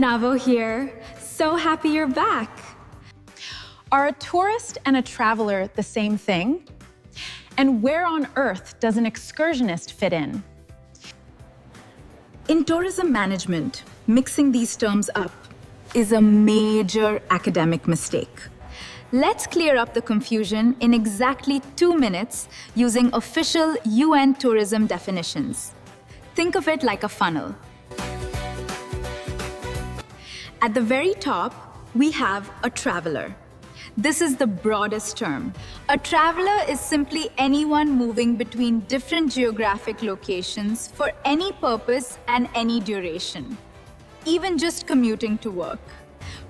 Navo here. So happy you're back. Are a tourist and a traveler the same thing? And where on earth does an excursionist fit in? In tourism management, mixing these terms up is a major academic mistake. Let's clear up the confusion in exactly 2 minutes using official UN tourism definitions. Think of it like a funnel. At the very top, we have a traveler. This is the broadest term. A traveler is simply anyone moving between different geographic locations for any purpose and any duration, even just commuting to work.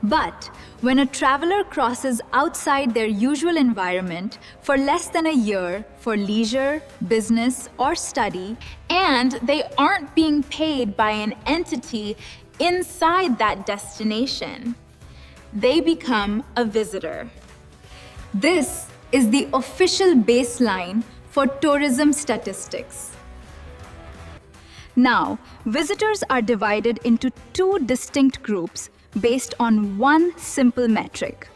But when a traveler crosses outside their usual environment for less than a year for leisure, business, or study, and they aren't being paid by an entity inside that destination, they become a visitor. This is the official baseline for tourism statistics. Now, visitors are divided into 2 distinct groups based on one simple metric: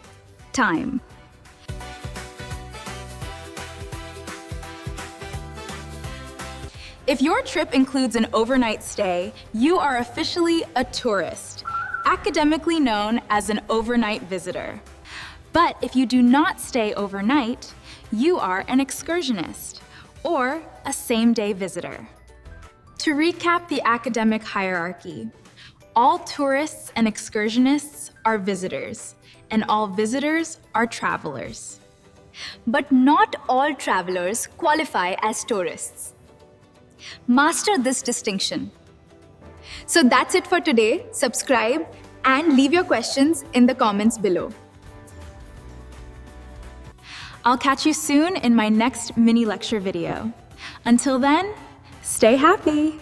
time. If your trip includes an overnight stay, you are officially a tourist, academically known as an overnight visitor. But if you do not stay overnight, you are an excursionist, or a same-day visitor. To recap the academic hierarchy, all tourists and excursionists are visitors, and all visitors are travelers. But not all travelers qualify as tourists. Master this distinction. So that's it for today. Subscribe and leave your questions in the comments below. I'll catch you soon in my next mini lecture video. Until then, stay happy.